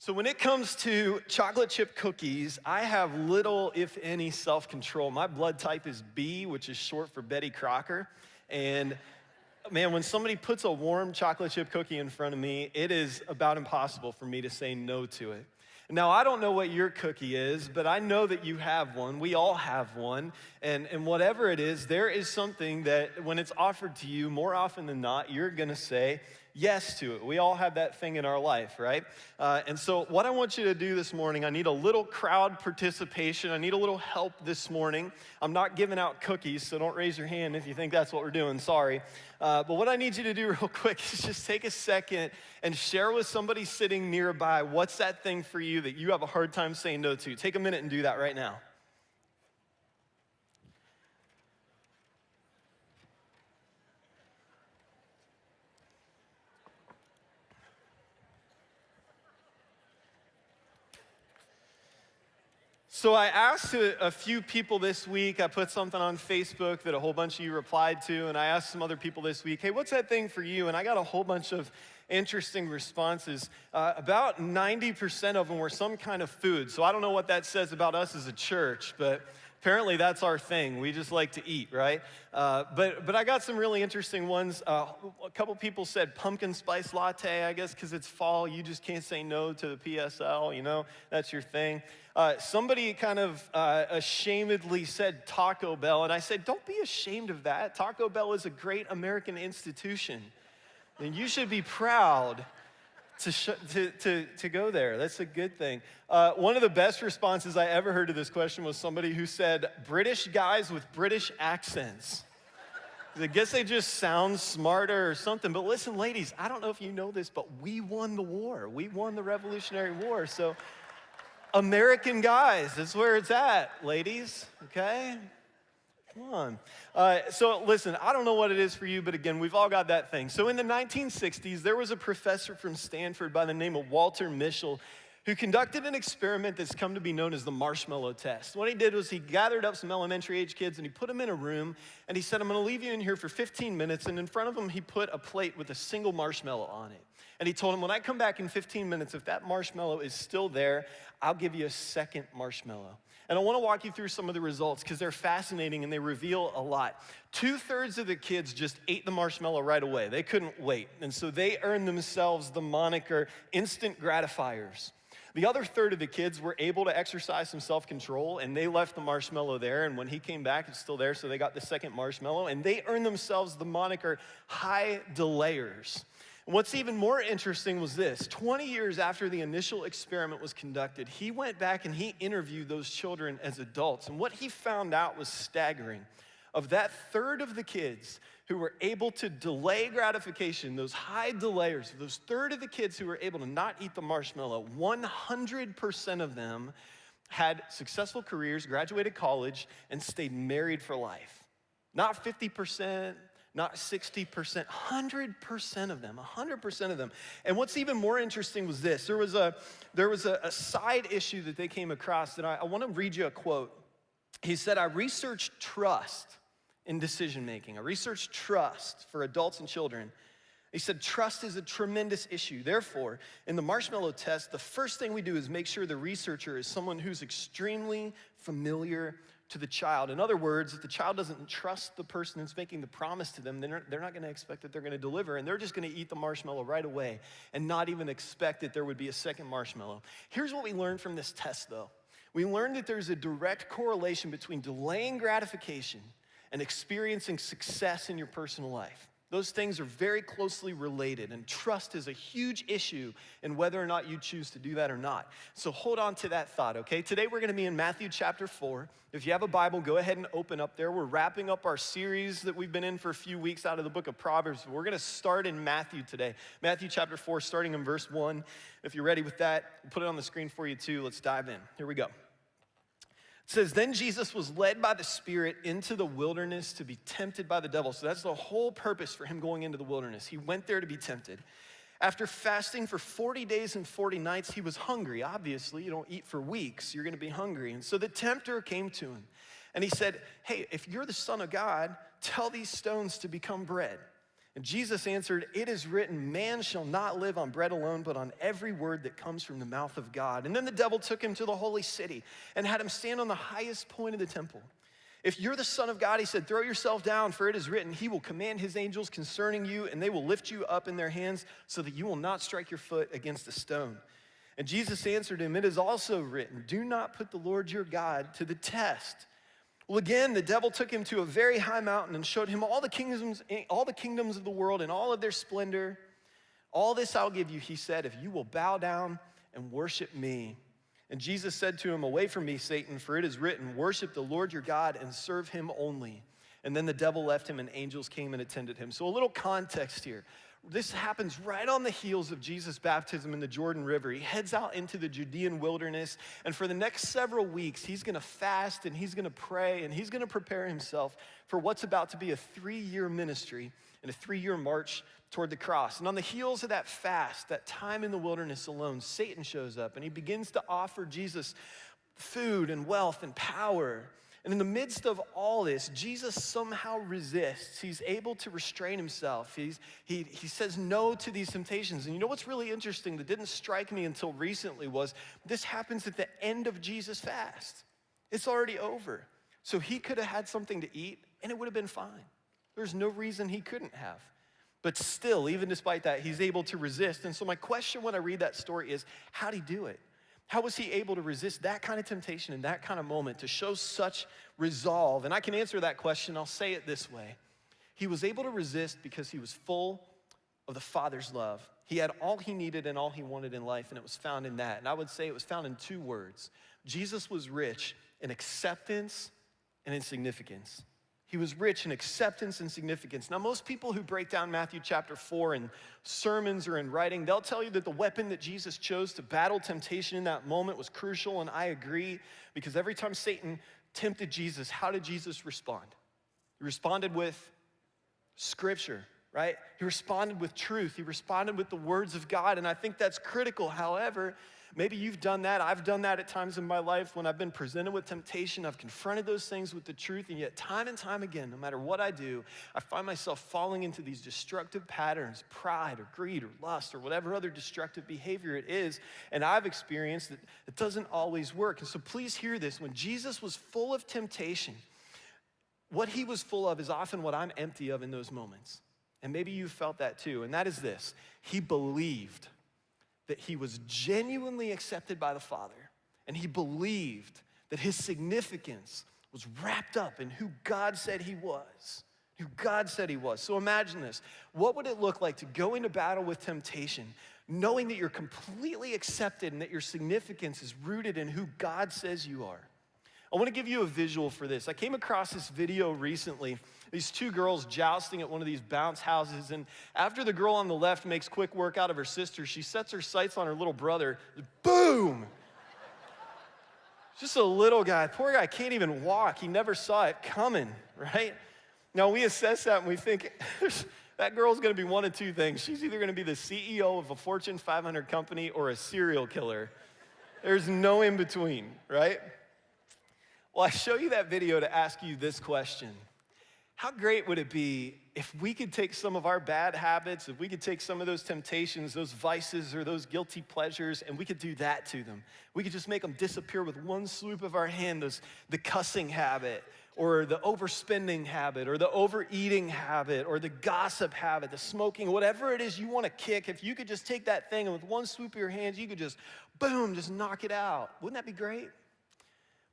So when it comes to chocolate chip cookies, I have little, if any, self-control. My blood type is B, which is short for Betty Crocker. And man, when somebody puts a warm chocolate chip cookie in front of me, it is about impossible for me to say no to it. Now, I don't know what your cookie is, but I know that you have one. We all have one. And whatever it is, there is something that when it's offered to you, more often than not, you're gonna say yes to it. We all have that thing in our life, right? And so what I want you to do this morning, I need a little crowd participation. I need a little help this morning. I'm not giving out cookies, so don't raise your hand if you think that's what we're doing, sorry. But what I need you to do real quick is just take a second and share with somebody sitting nearby what's that thing for you that you have a hard time saying no to. Take a minute and do that right now. So I asked a few people this week, I put something on Facebook that a whole bunch of you replied to, and I asked some other people this week, hey, what's that thing for you? And I got a whole bunch of interesting responses. About 90% of them were some kind of food. So I don't know what that says about us as a church, but apparently that's our thing. We just like to eat, right? But I got some really interesting ones. A couple people said pumpkin spice latte, I guess, because it's fall. You just can't say no to the PSL, you know? That's your thing. Somebody kind of ashamedly said Taco Bell, and I said, don't be ashamed of that. Taco Bell is a great American institution, and you should be proud to go there. That's a good thing. One of the best responses I ever heard to this question was somebody who said, British guys with British accents. I guess they just sound smarter or something. But listen, ladies, I don't know if you know this, but we won the war. We won the Revolutionary War. So American guys, that's where it's at, ladies, okay? Come on. So listen, I don't know what it is for you, but again, we've all got that thing. So in the 1960s, there was a professor from Stanford by the name of Walter Mischel who conducted an experiment that's come to be known as the marshmallow test. What he did was he gathered up some elementary age kids and he put them in a room and he said, I'm gonna leave you in here for 15 minutes, and in front of them he put a plate with a single marshmallow on it. And he told them, when I come back in 15 minutes, if that marshmallow is still there, I'll give you a second marshmallow. And I want to walk you through some of the results because they're fascinating and they reveal a lot. 2/3 of the kids just ate the marshmallow right away. They couldn't wait. And so they earned themselves the moniker instant gratifiers. The other third of the kids were able to exercise some self-control, and they left the marshmallow there, and when he came back, it's still there, so they got the second marshmallow, and they earned themselves the moniker high delayers. And what's even more interesting was this. 20 years after the initial experiment was conducted, he went back and he interviewed those children as adults, and what he found out was staggering. Of that third of the kids who were able to delay gratification, those high delayers, those third of the kids who were able to not eat the marshmallow, 100% of them had successful careers, graduated college, and stayed married for life. Not 50%, not 60%, 100% of them, 100% of them. And what's even more interesting was this. There was a side issue that they came across, and I want to read you a quote. He said, I researched trust in decision-making. I researched trust for adults and children. He said, trust is a tremendous issue. Therefore, in the marshmallow test, the first thing we do is make sure the researcher is someone who's extremely familiar to the child. In other words, if the child doesn't trust the person that's making the promise to them, then they're not gonna expect that they're gonna deliver, and they're just gonna eat the marshmallow right away and not even expect that there would be a second marshmallow. Here's what we learned from this test, though. We learned that there's a direct correlation between delaying gratification and experiencing success in your personal life. Those things are very closely related, and trust is a huge issue in whether or not you choose to do that or not. So hold on to that thought, okay? Today we're gonna be in Matthew chapter 4. If you have a Bible, go ahead and open up there. We're wrapping up our series that we've been in for a few weeks out of the book of Proverbs. We're gonna start in Matthew today. Matthew chapter 4, starting in verse 1. If you're ready with that, we'll put it on the screen for you too. Let's dive in. Here we go. It says, then Jesus was led by the Spirit into the wilderness to be tempted by the devil. So that's the whole purpose for him going into the wilderness. He went there to be tempted. After fasting for 40 days and 40 nights, he was hungry. Obviously, you don't eat for weeks. You're going to be hungry. And so the tempter came to him, and he said, hey, if you're the Son of God, tell these stones to become bread. And Jesus answered, "It is written, man shall not live on bread alone, but on every word that comes from the mouth of God." And then the devil took him to the holy city and had him stand on the highest point of the temple. "If you're the Son of God," he said, "throw yourself down, for it is written, he will command his angels concerning you, and they will lift you up in their hands so that you will not strike your foot against a stone." And Jesus answered him, "It is also written, do not put the Lord your God to the test." Well, again, the devil took him to a very high mountain and showed him all the kingdoms of the world and all of their splendor. "All this I'll give you," he said, "if you will bow down and worship me." And Jesus said to him, "Away from me, Satan, for it is written, worship the Lord your God and serve him only." And then the devil left him and angels came and attended him. So a little context here. This happens right on the heels of Jesus' baptism in the Jordan River. He heads out into the Judean wilderness, and for the next several weeks, he's gonna fast and he's gonna pray and he's gonna prepare himself for what's about to be a 3-year ministry and a 3-year march toward the cross. And on the heels of that fast, that time in the wilderness alone, Satan shows up and he begins to offer Jesus food and wealth and power. And in the midst of all this, Jesus somehow resists. He's able to restrain himself. He says no to these temptations. And you know what's really interesting that didn't strike me until recently was this happens at the end of Jesus' fast. It's already over. So he could have had something to eat and it would have been fine. There's no reason he couldn't have. But still, even despite that, he's able to resist. And so my question when I read that story is, how'd he do it? How was he able to resist that kind of temptation in that kind of moment, to show such resolve? And I can answer that question. I'll say it this way. He was able to resist because he was full of the Father's love. He had all he needed and all he wanted in life, and it was found in that. And I would say it was found in 2 words. Jesus was rich in acceptance and in significance. He was rich in acceptance and significance. Now, most people who break down Matthew chapter 4 in sermons or in writing, they'll tell you that the weapon that Jesus chose to battle temptation in that moment was crucial, and I agree, because every time Satan tempted Jesus, how did Jesus respond? He responded with Scripture, right? He responded with truth. He responded with the words of God, and I think that's critical. However, maybe you've done that. I've done that at times in my life when I've been presented with temptation. I've confronted those things with the truth, and yet time and time again, no matter what I do, I find myself falling into these destructive patterns, pride or greed or lust or whatever other destructive behavior it is, and I've experienced that it doesn't always work. And so please hear this. When Jesus was full of temptation, what he was full of is often what I'm empty of in those moments. And maybe you felt that too, and that is this. He believed that he was genuinely accepted by the Father, and he believed that his significance was wrapped up in who God said he was, who God said he was. So imagine this. What would it look like to go into battle with temptation, knowing that you're completely accepted and that your significance is rooted in who God says you are? I want to give you a visual for this. I came across this video recently. These 2 girls jousting at one of these bounce houses, and after the girl on the left makes quick work out of her sister, she sets her sights on her little brother. Boom! Just a little guy. Poor guy can't even walk. He never saw it coming, right? Now we assess that and we think, that girl's gonna be one of 2 things. She's either gonna be the CEO of a Fortune 500 company or a serial killer. There's no in between, right? Well, I show you that video to ask you this question. How great would it be if we could take some of our bad habits, if we could take some of those temptations, those vices, or those guilty pleasures, and we could do that to them? We could just make them disappear with one swoop of our hand, the cussing habit, or the overspending habit, or the overeating habit, or the gossip habit, the smoking, whatever it is you want to kick. If you could just take that thing and with one swoop of your hands, you could just, boom, just knock it out. Wouldn't that be great?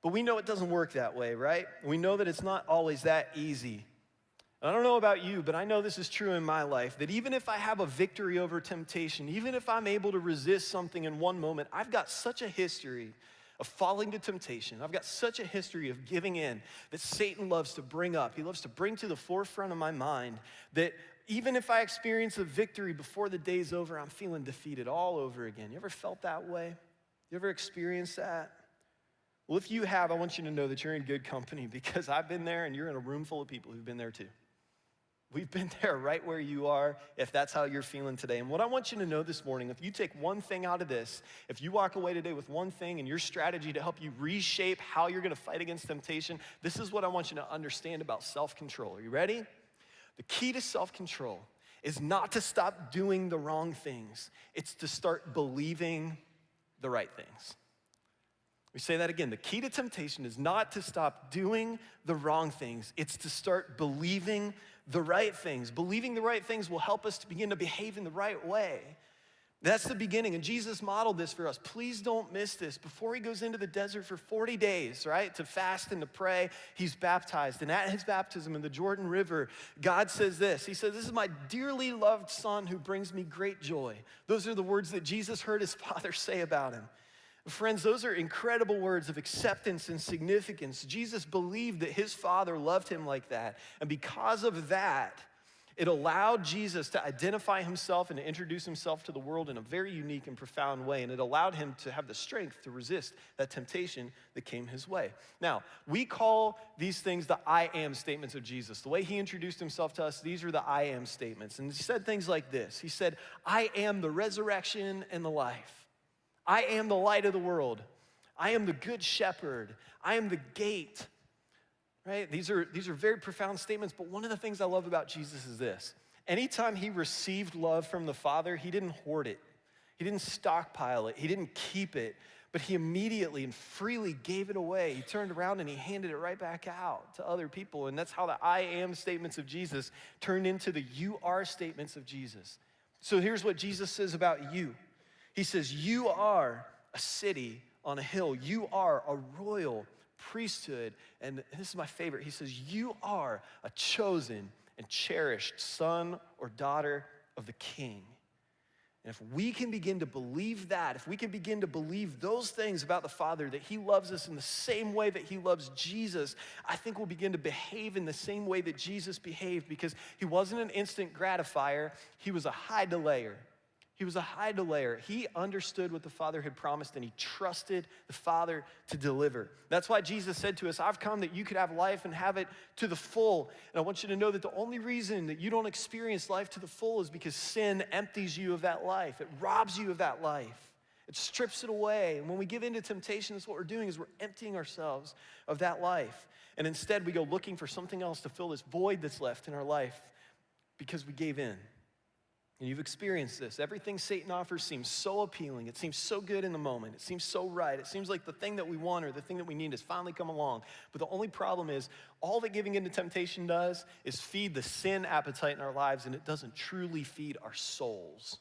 But we know it doesn't work that way, right? We know that it's not always that easy. I don't know about you, but I know this is true in my life, that even if I have a victory over temptation, even if I'm able to resist something in one moment, I've got such a history of falling to temptation. I've got such a history of giving in that Satan loves to bring up. He loves to bring to the forefront of my mind that even if I experience a victory before the day's over, I'm feeling defeated all over again. You ever felt that way? You ever experienced that? Well, if you have, I want you to know that you're in good company, because I've been there and you're in a room full of people who've been there too. We've been there right where you are, if that's how you're feeling today. And what I want you to know this morning, if you take one thing out of this, if you walk away today with one thing and your strategy to help you reshape how you're gonna fight against temptation, this is what I want you to understand about self-control. Are you ready? The key to self-control is not to stop doing the wrong things. It's to start believing the right things. We say that again. The key to temptation is not to stop doing the wrong things. It's to start believing the right things. Believing the right things will help us to begin to behave in the right way. That's the beginning, and Jesus modeled this for us. Please don't miss this. Before he goes into the desert for 40 days, right, to fast and to pray, he's baptized. And at his baptism in the Jordan River, God says this. He says, "This is my dearly loved son who brings me great joy." Those are the words that Jesus heard his Father say about him. Friends, those are incredible words of acceptance and significance. Jesus believed that his Father loved him like that. And because of that, it allowed Jesus to identify himself and to introduce himself to the world in a very unique and profound way. And it allowed him to have the strength to resist that temptation that came his way. Now, we call these things the I am statements of Jesus. The way he introduced himself to us, these are the I am statements. And he said things like this. He said, "I am the resurrection and the life. I am the light of the world. I am the good shepherd. I am the gate." Right? These are very profound statements, but one of the things I love about Jesus is this. Anytime he received love from the Father, he didn't hoard it. He didn't stockpile it. He didn't keep it, but he immediately and freely gave it away. He turned around and he handed it right back out to other people, and that's how the I am statements of Jesus turned into the you are statements of Jesus. So here's what Jesus says about you. He says, "You are a city on a hill. You are a royal priesthood." And this is my favorite. He says, "You are a chosen and cherished son or daughter of the King." And if we can begin to believe that, if we can begin to believe those things about the Father, that he loves us in the same way that he loves Jesus, I think we'll begin to behave in the same way that Jesus behaved, because he wasn't an instant gratifier. He was a high delayer. He was a high delayer. He understood what the Father had promised, and he trusted the Father to deliver. That's why Jesus said to us, "I've come that you could have life and have it to the full." And I want you to know that the only reason that you don't experience life to the full is because sin empties you of that life. It robs you of that life. It strips it away. And when we give in to temptation, that's what we're doing, is we're emptying ourselves of that life. And instead, we go looking for something else to fill this void that's left in our life because we gave in. And you've experienced this. Everything Satan offers seems so appealing. It seems so good in the moment. It seems so right. It seems like the thing that we want or the thing that we need has finally come along. But the only problem is, all that giving into temptation does is feed the sin appetite in our lives, and it doesn't truly feed our souls.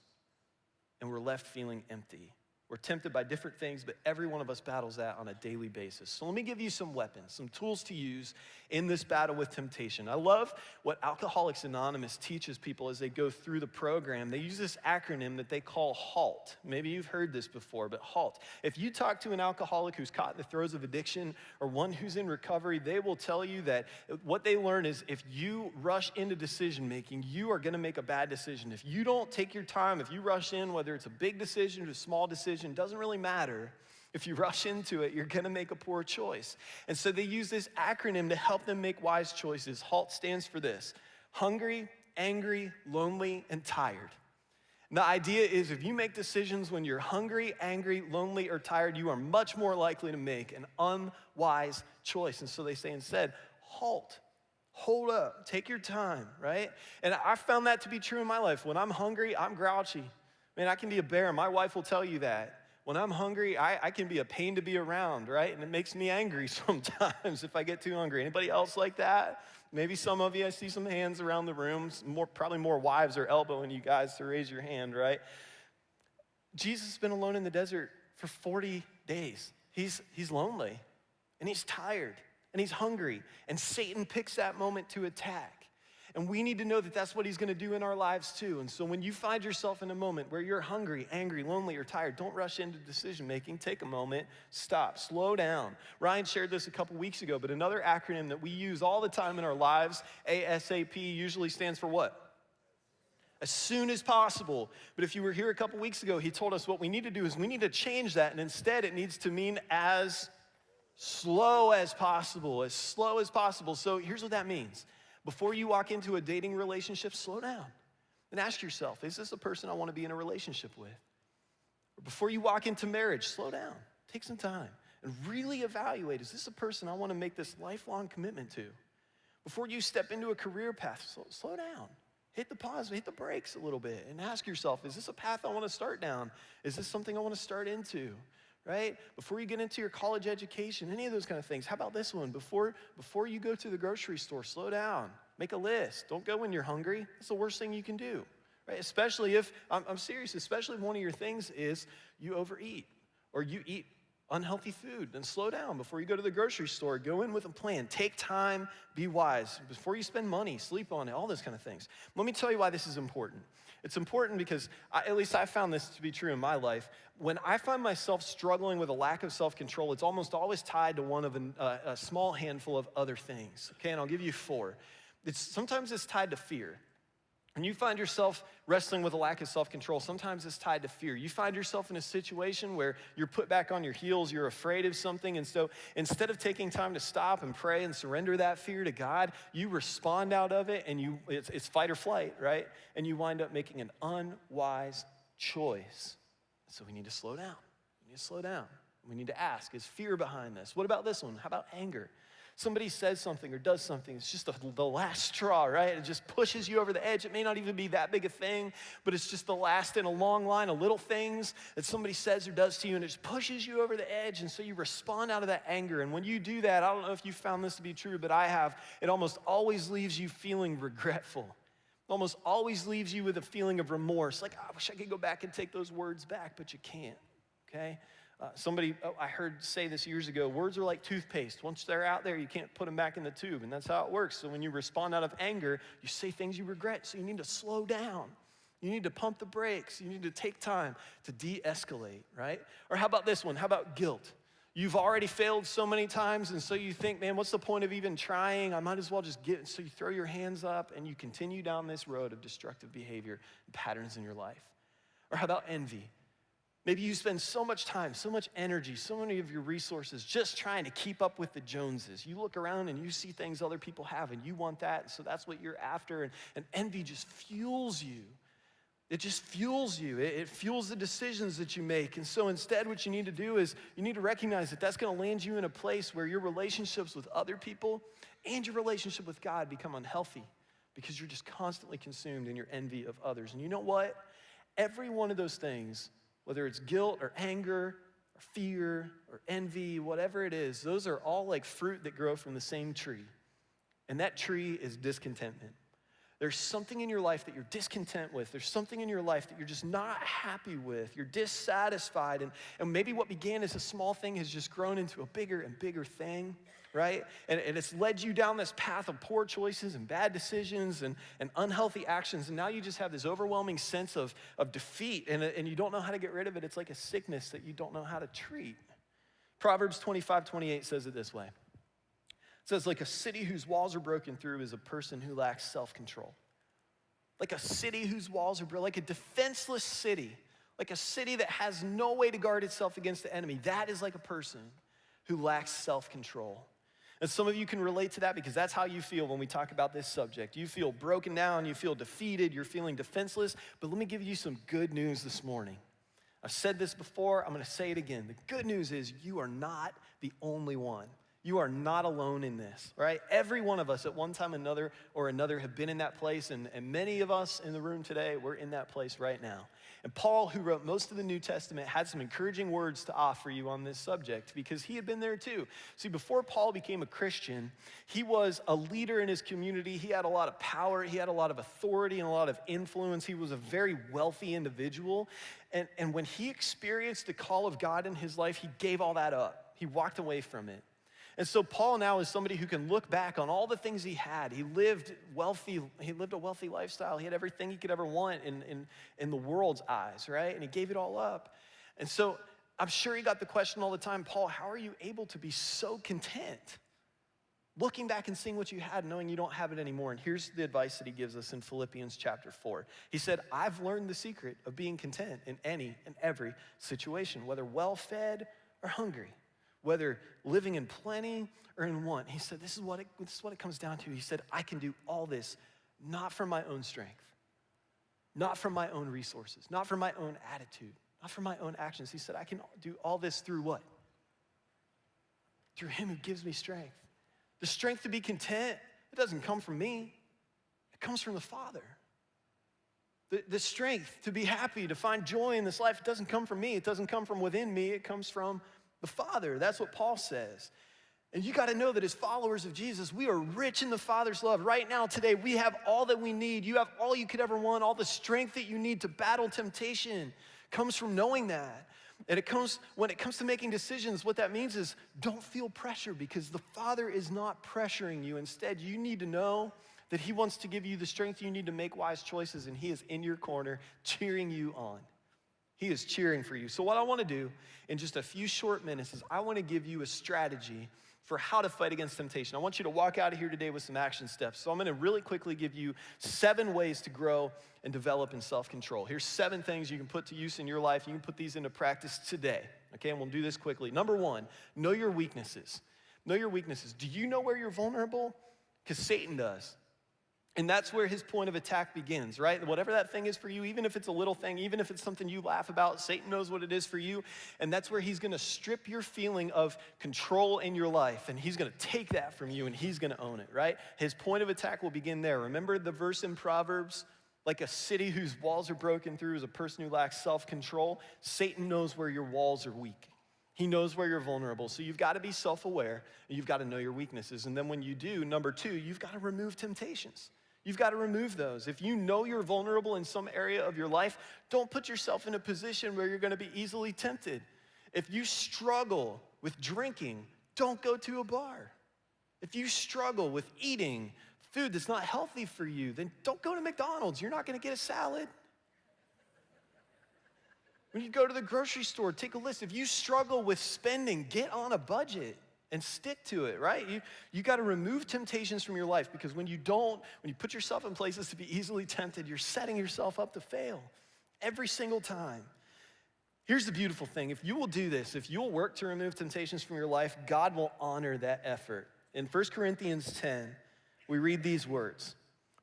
And we're left feeling empty. We're tempted by different things, but every one of us battles that on a daily basis. So let me give you some weapons, some tools to use in this battle with temptation. I love what Alcoholics Anonymous teaches people as they go through the program. They use this acronym that they call HALT. Maybe you've heard this before, but HALT. If you talk to an alcoholic who's caught in the throes of addiction or one who's in recovery, they will tell you that what they learn is if you rush into decision making, you are gonna make a bad decision. If you don't take your time, if you rush in, whether it's a big decision or a small decision, doesn't really matter. If you rush into it, you're gonna make a poor choice. And so they use this acronym to help them make wise choices. HALT stands for this: hungry, angry, lonely, and tired. And the idea is, if you make decisions when you're hungry, angry, lonely, or tired, you are much more likely to make an unwise choice. And so they say instead, halt. Hold up, take your time, right? And I found that to be true in my life. When I'm hungry, I'm grouchy. Man, I can be a bear. My wife will tell you that. When I'm hungry, I can be a pain to be around, right? And it makes me angry sometimes if I get too hungry. Anybody else like that? Maybe some of you, I see some hands around the room. Probably more wives are elbowing you guys to raise your hand, right? Jesus has been alone in the desert for 40 days. He's lonely, and he's tired, and he's hungry. And Satan picks that moment to attack. And we need to know that that's what he's gonna do in our lives too. And so when you find yourself in a moment where you're hungry, angry, lonely, or tired, don't rush into decision making. Take a moment, stop, slow down. Ryan shared this a couple weeks ago, but another acronym that we use all the time in our lives, ASAP, usually stands for what? As soon as possible. But if you were here a couple weeks ago, he told us what we need to do is we need to change that, and instead it needs to mean as slow as possible, as slow as possible. So here's what that means. Before you walk into a dating relationship, slow down and ask yourself, is this a person I want to be in a relationship with? Or before you walk into marriage, slow down, take some time and really evaluate, is this a person I want to make this lifelong commitment to? Before you step into a career path, slow down. hit the pause, hit the brakes a little bit and ask yourself, is this a path I want to start down? Is this something I want to start into? Right? Before you get into your college education, any of those kind of things. How about this one? Before you go to the grocery store, slow down. Make a list. Don't go when you're hungry. That's the worst thing you can do. Right? Especially if, I'm serious, especially if one of your things is you overeat or you eat unhealthy food. Then slow down before you go to the grocery store. Go in with a plan. Take time. Be wise. Before you spend money, sleep on it, all those kind of things. Let me tell you why this is important. It's important because, at least I found this to be true in my life. When I find myself struggling with a lack of self-control, it's almost always tied to one of a small handful of other things. Okay, and I'll give you 4. Sometimes it's tied to fear. When you find yourself wrestling with a lack of self-control, sometimes it's tied to fear. You find yourself in a situation where you're put back on your heels, you're afraid of something, and so instead of taking time to stop and pray and surrender that fear to God, you respond out of it, and it's fight or flight, right? And you wind up making an unwise choice. So we need to slow down. We need to slow down. We need to ask, is fear behind this? What about this one? How about anger? Somebody says something or does something, it's just the last straw, right? It just pushes you over the edge. It may not even be that big a thing, but it's just the last in a long line of little things that somebody says or does to you, and it just pushes you over the edge, and so you respond out of that anger. And when you do that, I don't know if you found this to be true, but I have, it almost always leaves you feeling regretful. It almost always leaves you with a feeling of remorse, like, I wish I could go back and take those words back, but you can't, okay? Somebody I heard say this years ago, words are like toothpaste. Once they're out there, you can't put them back in the tube, and that's how it works. So when you respond out of anger, you say things you regret, so you need to slow down. You need to pump the brakes. You need to take time to de-escalate, right? Or how about this one? How about guilt? You've already failed so many times, and so you think, man, what's the point of even trying? I might as well just get it. So you throw your hands up, and you continue down this road of destructive behavior and patterns in your life. Or how about envy? Maybe you spend so much time, so much energy, so many of your resources just trying to keep up with the Joneses. You look around and you see things other people have, and you want that, and so that's what you're after, and envy just fuels you. It just fuels you. It fuels the decisions that you make. And so instead, what you need to do is you need to recognize that that's going to land you in a place where your relationships with other people and your relationship with God become unhealthy because you're just constantly consumed in your envy of others. And you know what? Every one of those things, whether it's guilt or anger or fear or envy, whatever it is, those are all like fruit that grow from the same tree. And that tree is discontentment. There's something in your life that you're discontent with. There's something in your life that you're just not happy with. You're dissatisfied. And maybe what began as a small thing has just grown into a bigger and bigger thing, right? And it's led you down this path of poor choices and bad decisions and unhealthy actions. And now you just have this overwhelming sense of defeat, and you don't know how to get rid of it. It's like a sickness that you don't know how to treat. Proverbs 25:28 says it this way. It says, like a city whose walls are broken through is a person who lacks self-control. Like a city whose walls are broken, like a defenseless city, like a city that has no way to guard itself against the enemy. That is like a person who lacks self-control. And some of you can relate to that because that's how you feel when we talk about this subject. You feel broken down, you feel defeated, you're feeling defenseless. But let me give you some good news this morning. I've said this before, I'm gonna say it again. The good news is you are not the only one. You are not alone in this, right? Every one of us at one time or another have been in that place, and many of us in the room today, we're in that place right now. And Paul, who wrote most of the New Testament, had some encouraging words to offer you on this subject because he had been there too. See, before Paul became a Christian, he was a leader in his community. He had a lot of power. He had a lot of authority and a lot of influence. He was a very wealthy individual. And when he experienced the call of God in his life, he gave all that up. He walked away from it. And so Paul now is somebody who can look back on all the things he had. He lived a wealthy lifestyle. He had everything he could ever want in the world's eyes, right? And he gave it all up. And so I'm sure he got the question all the time, Paul, how are you able to be so content? Looking back and seeing what you had, knowing you don't have it anymore. And here's the advice that he gives us in Philippians chapter 4. He said, I've learned the secret of being content in any and every situation, whether well-fed or hungry, whether living in plenty or in want. He said, this is what it comes down to. He said, I can do all this, not from my own strength, not from my own resources, not from my own attitude, not from my own actions. He said, I can do all this through what? Through him who gives me strength. The strength to be content, it doesn't come from me. It comes from the Father. The strength to be happy, to find joy in this life, it doesn't come from me. It doesn't come from within me. It comes from the Father. That's what Paul says. And you got to know that as followers of Jesus, we are rich in the Father's love. Right now, today, we have all that we need. You have all you could ever want. All the strength that you need to battle temptation comes from knowing that. And when it comes to making decisions, what that means is don't feel pressure, because the Father is not pressuring you. Instead, you need to know that he wants to give you the strength you need to make wise choices, and he is in your corner cheering you on. He is cheering for you. So what I want to do in just a few short minutes is I want to give you a strategy for how to fight against temptation. I want you to walk out of here today with some action steps. So I'm going to really quickly give you 7 ways to grow and develop in self-control. Here's 7 things you can put to use in your life. You can put these into practice today, okay? And we'll do this quickly. Number 1, know your weaknesses. Know your weaknesses. Do you know where you're vulnerable? Because Satan does. And that's where his point of attack begins, right? Whatever that thing is for you, even if it's a little thing, even if it's something you laugh about, Satan knows what it is for you. And that's where he's gonna strip your feeling of control in your life. And he's gonna take that from you and he's gonna own it, right? His point of attack will begin there. Remember the verse in Proverbs? Like a city whose walls are broken through is a person who lacks self-control. Satan knows where your walls are weak. He knows where you're vulnerable. So you've got to be self-aware and you've got to know your weaknesses. And then when you do, number 2, you've got to remove temptations. You've got to remove those. If you know you're vulnerable in some area of your life, don't put yourself in a position where you're going to be easily tempted. If you struggle with drinking, don't go to a bar. If you struggle with eating food that's not healthy for you, then don't go to McDonald's. You're not going to get a salad. When you go to the grocery store, take a list. If you struggle with spending, get on a budget and stick to it, right? You got to remove temptations from your life, because when you put yourself in places to be easily tempted, you're setting yourself up to fail every single time. Here's the beautiful thing. If you will do this, if you'll work to remove temptations from your life, God will honor that effort. In 1 Corinthians 10, we read these words.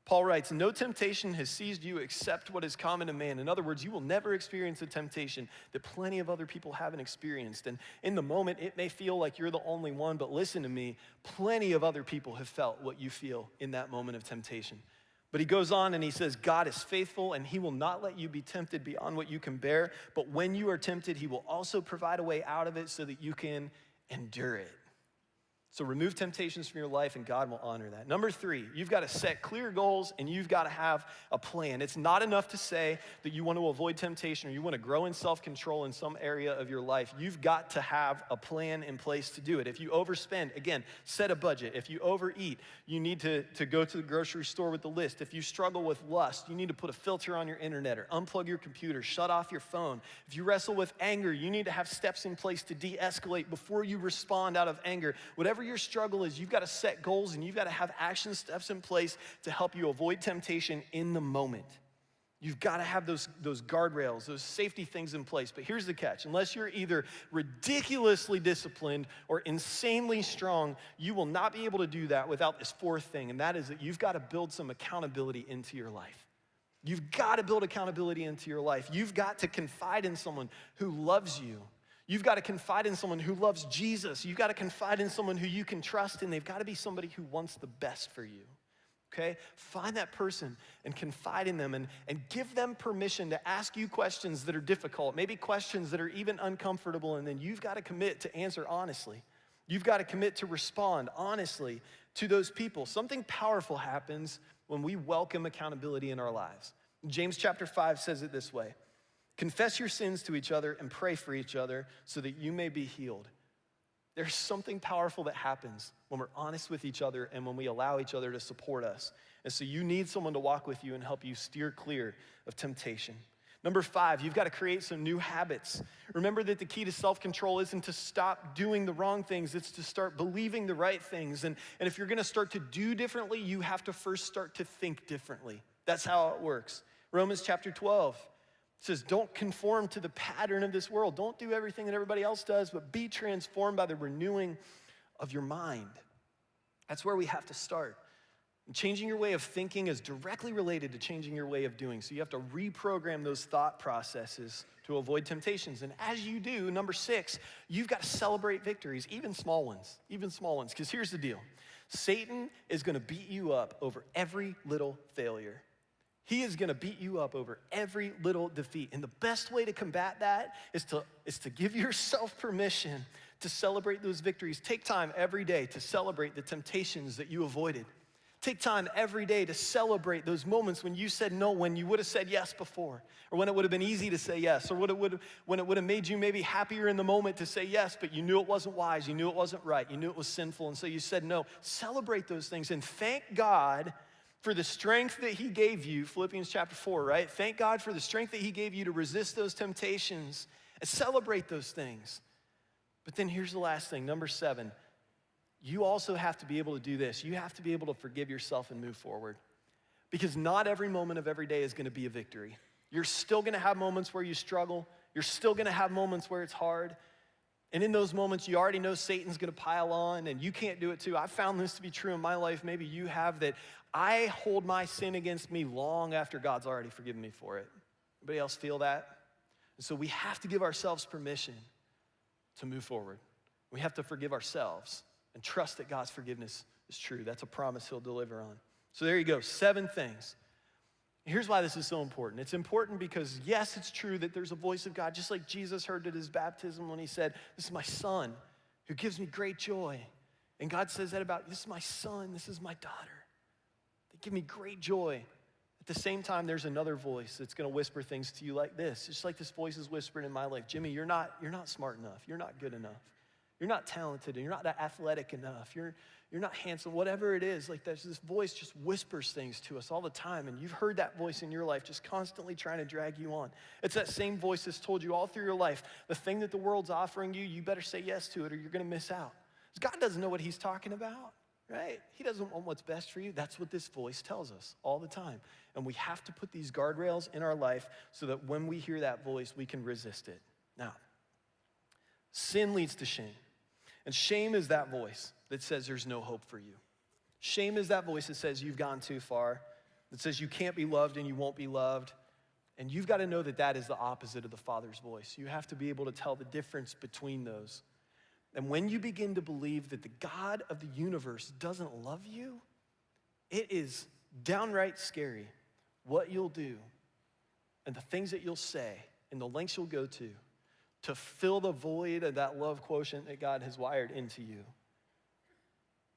Paul writes, "No temptation has seized you except what is common to man." In other words, you will never experience a temptation that plenty of other people haven't experienced. And in the moment, it may feel like you're the only one, but listen to me, plenty of other people have felt what you feel in that moment of temptation. But he goes on and he says, God is faithful and he will not let you be tempted beyond what you can bear. But when you are tempted, he will also provide a way out of it so that you can endure it. So remove temptations from your life and God will honor that. Number 3, you've got to set clear goals and you've got to have a plan. It's not enough to say that you want to avoid temptation or you want to grow in self-control in some area of your life. You've got to have a plan in place to do it. If you overspend, again, set a budget. If you overeat, you need to go to the grocery store with the list. If you struggle with lust, you need to put a filter on your internet or unplug your computer, shut off your phone. If you wrestle with anger, you need to have steps in place to de-escalate before you respond out of anger. Whatever your struggle is, you've got to set goals and you've got to have action steps in place to help you avoid temptation in the moment. You've got to have those guardrails, those safety things in place. But here's the catch. Unless you're either ridiculously disciplined or insanely strong, you will not be able to do that without this 4th thing, and that is that you've got to build some accountability into your life. You've got to build accountability into your life. You've got to confide in someone who loves you. You've got to confide in someone who loves Jesus. You've got to confide in someone who you can trust, and they've got to be somebody who wants the best for you, okay? Find that person and confide in them and give them permission to ask you questions that are difficult, maybe questions that are even uncomfortable, and then you've got to commit to answer honestly. You've got to commit to respond honestly to those people. Something powerful happens when we welcome accountability in our lives. James chapter 5 says it this way. Confess your sins to each other and pray for each other so that you may be healed. There's something powerful that happens when we're honest with each other and when we allow each other to support us. And so you need someone to walk with you and help you steer clear of temptation. Number 5, you've got to create some new habits. Remember that the key to self-control isn't to stop doing the wrong things, it's to start believing the right things. And if you're gonna start to do differently, you have to first start to think differently. That's how it works. Romans chapter 12. It says, don't conform to the pattern of this world. Don't do everything that everybody else does, but be transformed by the renewing of your mind. That's where we have to start. And changing your way of thinking is directly related to changing your way of doing. So you have to reprogram those thought processes to avoid temptations. And as you do, number 6, you've got to celebrate victories, even small ones. Because here's the deal. Satan is going to beat you up over every little failure. He is gonna beat you up over every little defeat. And the best way to combat that is to give yourself permission to celebrate those victories. Take time every day to celebrate the temptations that you avoided. Take time every day to celebrate those moments when you said no, when you would have said yes before, or when it would have been easy to say yes, or when it would have made you maybe happier in the moment to say yes, but you knew it wasn't wise, you knew it wasn't right, you knew it was sinful, and so you said no. Celebrate those things and thank God for the strength that he gave you, Philippians chapter 4, right? Thank God for the strength that he gave you to resist those temptations and celebrate those things. But then here's the last thing, number 7. You also have to be able to do this. You have to be able to forgive yourself and move forward. Because not every moment of every day is gonna be a victory. You're still gonna have moments where you struggle. You're still gonna have moments where it's hard. And in those moments, you already know Satan's gonna pile on and you can't do it too. I found this to be true in my life. Maybe you have, that I hold my sin against me long after God's already forgiven me for it. Anybody else feel that? And so we have to give ourselves permission to move forward. We have to forgive ourselves and trust that God's forgiveness is true. That's a promise he'll deliver on. So there you go, 7 things. Here's why this is so important. It's important because, yes, it's true that there's a voice of God, just like Jesus heard at his baptism when he said, "This is my son who gives me great joy." And God says that about, "This is my son, this is my daughter. They give me great joy." At the same time, there's another voice that's gonna whisper things to you like this, just like this voice is whispered in my life. "Jimmy, you're not smart enough. You're not good enough. You're not talented, and you're not athletic enough. You're not handsome," whatever it is. Like, there's this voice just whispers things to us all the time, and you've heard that voice in your life just constantly trying to drag you on. It's that same voice that's told you all through your life, the thing that the world's offering you, you better say yes to it or you're gonna miss out. Because God doesn't know what he's talking about, right? He doesn't want what's best for you. That's what this voice tells us all the time. And we have to put these guardrails in our life so that when we hear that voice, we can resist it. Now, sin leads to shame. And shame is that voice that says there's no hope for you. Shame is that voice that says you've gone too far, that says you can't be loved and you won't be loved. And you've got to know that that is the opposite of the Father's voice. You have to be able to tell the difference between those. And when you begin to believe that the God of the universe doesn't love you, it is downright scary what you'll do and the things that you'll say and the lengths you'll go to fill the void of that love quotient that God has wired into you.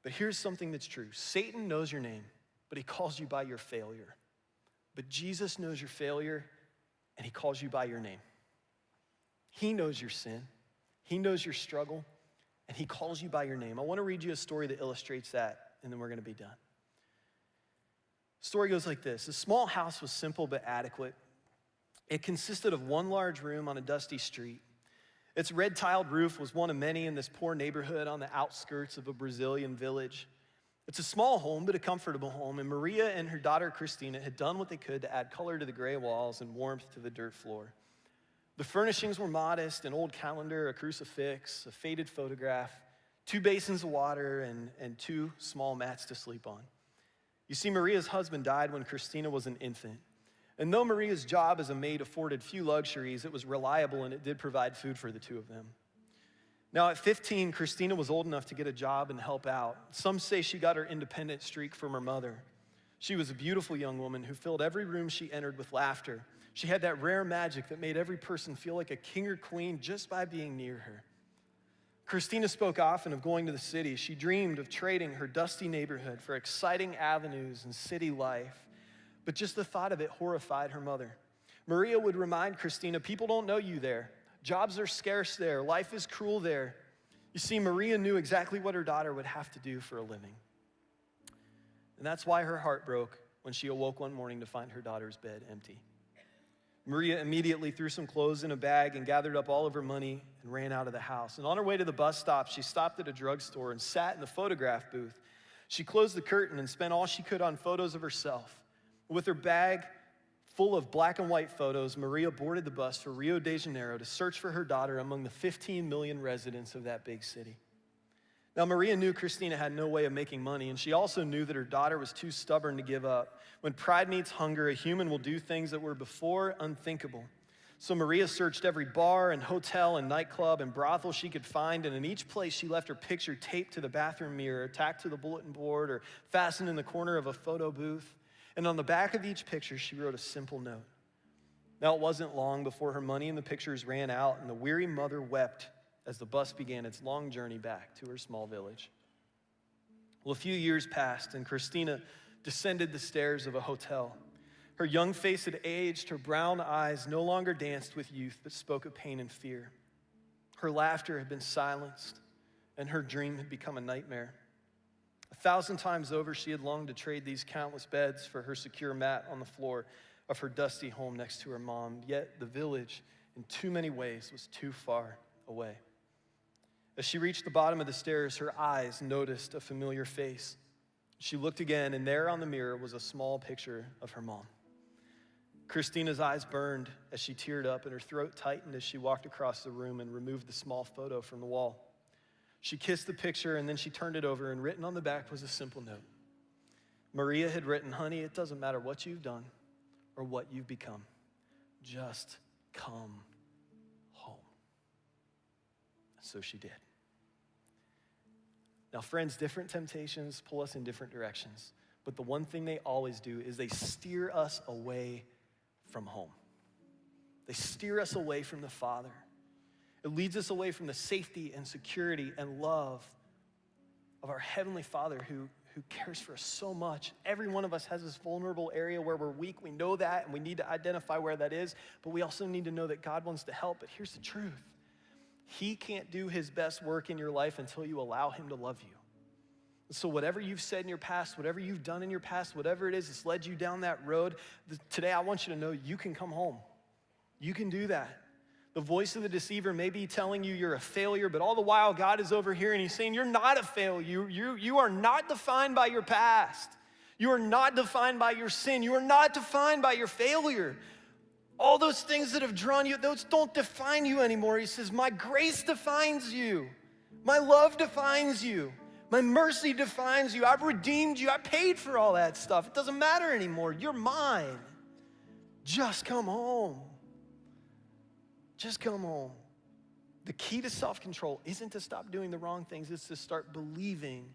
But here's something that's true. Satan knows your name, but he calls you by your failure. But Jesus knows your failure, and he calls you by your name. He knows your sin. He knows your struggle, and he calls you by your name. I want to read you a story that illustrates that, and then we're going to be done. The story goes like this. A small house was simple but adequate. It consisted of one large room on a dusty street. Its red-tiled roof was one of many in this poor neighborhood on the outskirts of a Brazilian village. It's a small home, but a comfortable home, and Maria and her daughter Christina had done what they could to add color to the gray walls and warmth to the dirt floor. The furnishings were modest: an old calendar, a crucifix, a faded photograph, 2 basins of water, and 2 small mats to sleep on. You see, Maria's husband died when Christina was an infant. And though Maria's job as a maid afforded few luxuries, it was reliable and it did provide food for the 2 of them. Now at 15, Christina was old enough to get a job and help out. Some say she got her independent streak from her mother. She was a beautiful young woman who filled every room she entered with laughter. She had that rare magic that made every person feel like a king or queen just by being near her. Christina spoke often of going to the city. She dreamed of trading her dusty neighborhood for exciting avenues and city life. But just the thought of it horrified her mother. Maria would remind Christina, "People don't know you there. Jobs are scarce there. Life is cruel there." You see, Maria knew exactly what her daughter would have to do for a living. And that's why her heart broke when she awoke one morning to find her daughter's bed empty. Maria immediately threw some clothes in a bag and gathered up all of her money and ran out of the house. And on her way to the bus stop, she stopped at a drugstore and sat in the photograph booth. She closed the curtain and spent all she could on photos of herself. With her bag full of black and white photos, Maria boarded the bus for Rio de Janeiro to search for her daughter among the 15 million residents of that big city. Now, Maria knew Christina had no way of making money, and she also knew that her daughter was too stubborn to give up. When pride meets hunger, a human will do things that were before unthinkable. So Maria searched every bar and hotel and nightclub and brothel she could find, and in each place she left her picture taped to the bathroom mirror, tacked to the bulletin board, or fastened in the corner of a photo booth. And on the back of each picture, she wrote a simple note. Now, it wasn't long before her money in the pictures ran out, and the weary mother wept as the bus began its long journey back to her small village. Well, a few years passed, and Christina descended the stairs of a hotel. Her young face had aged, her brown eyes no longer danced with youth, but spoke of pain and fear. Her laughter had been silenced, and her dream had become a nightmare. 1,000 times over, she had longed to trade these countless beds for her secure mat on the floor of her dusty home next to her mom, yet the village, in too many ways, was too far away. As she reached the bottom of the stairs, her eyes noticed a familiar face. She looked again, and there on the mirror was a small picture of her mom. Christina's eyes burned as she teared up, and her throat tightened as she walked across the room and removed the small photo from the wall. She kissed the picture, and then she turned it over, and written on the back was a simple note. Maria had written, "Honey, it doesn't matter what you've done or what you've become. Just come home." So she did. Now, friends, different temptations pull us in different directions, but the one thing they always do is they steer us away from home. They steer us away from the Father. It leads us away from the safety and security and love of our Heavenly Father who cares for us so much. Every one of us has this vulnerable area where we're weak. We know that, and we need to identify where that is, but we also need to know that God wants to help. But here's the truth. He can't do his best work in your life until you allow him to love you. So whatever you've said in your past, whatever you've done in your past, whatever it is that's led you down that road, today I want you to know you can come home. You can do that. The voice of the deceiver may be telling you you're a failure, but all the while God is over here and he's saying you're not a failure. You are not defined by your past. You are not defined by your sin. You are not defined by your failure. All those things that have drawn you, those don't define you anymore. He says, my grace defines you. My love defines you. My mercy defines you. I've redeemed you. I paid for all that stuff. It doesn't matter anymore. You're mine. Just come home. Just come home. The key to self-control isn't to stop doing the wrong things. It's to start believing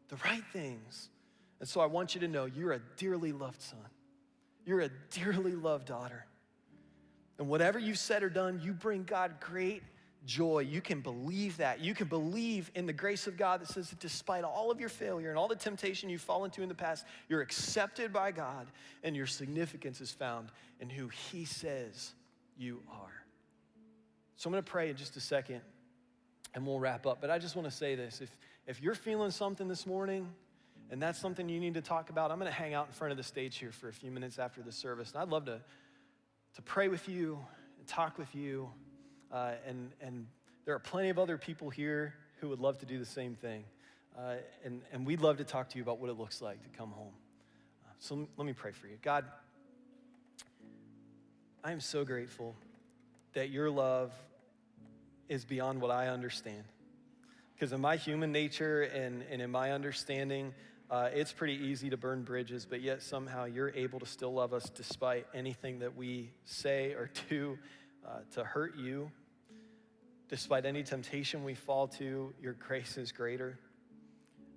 the right things. And so I want you to know you're a dearly loved son. You're a dearly loved daughter. And whatever you've said or done, you bring God great joy. You can believe that. You can believe in the grace of God that says that despite all of your failure and all the temptation you've fallen to in the past, you're accepted by God and your significance is found in who he says you are. So I'm going to pray in just a second and we'll wrap up. But I just want to say this. If you're feeling something this morning and that's something you need to talk about, I'm going to hang out in front of the stage here for a few minutes after the service. And I'd love to pray with you and talk with you. And there are plenty of other people here who would love to do the same thing. And we'd love to talk to you about what it looks like to come home. So let me pray for you. God, I am so grateful that your love is beyond what I understand. Because in my human nature and in my understanding, it's pretty easy to burn bridges, but yet somehow you're able to still love us despite anything that we say or do to hurt you. Despite any temptation we fall to, your grace is greater.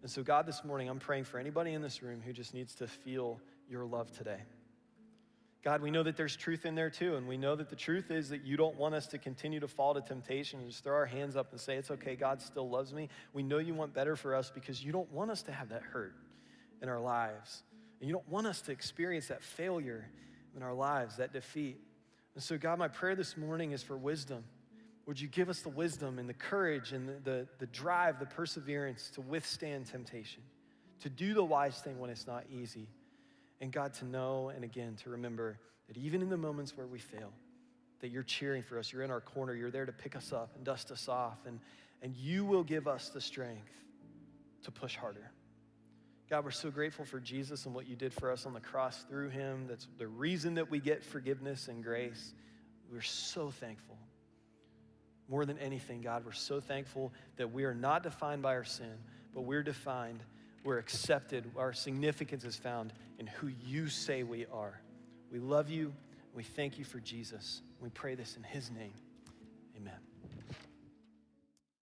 And so God, this morning, I'm praying for anybody in this room who just needs to feel your love today. God, we know that there's truth in there too, and we know that the truth is that you don't want us to continue to fall to temptation and just throw our hands up and say, it's okay, God still loves me. We know you want better for us because you don't want us to have that hurt in our lives. And you don't want us to experience that failure in our lives, that defeat. And so God, my prayer this morning is for wisdom. Would you give us the wisdom and the courage and the drive, the perseverance to withstand temptation, to do the wise thing when it's not easy. And God, to know and again, to remember that even in the moments where we fail, that you're cheering for us, you're in our corner, you're there to pick us up and dust us off, and you will give us the strength to push harder. God, we're so grateful for Jesus and what you did for us on the cross through him. That's the reason that we get forgiveness and grace. We're so thankful. More than anything, God, we're so thankful that we are not defined by our sin, but we're accepted. Our significance is found in who you say we are. We love you. We thank you for Jesus. We pray this in his name. Amen.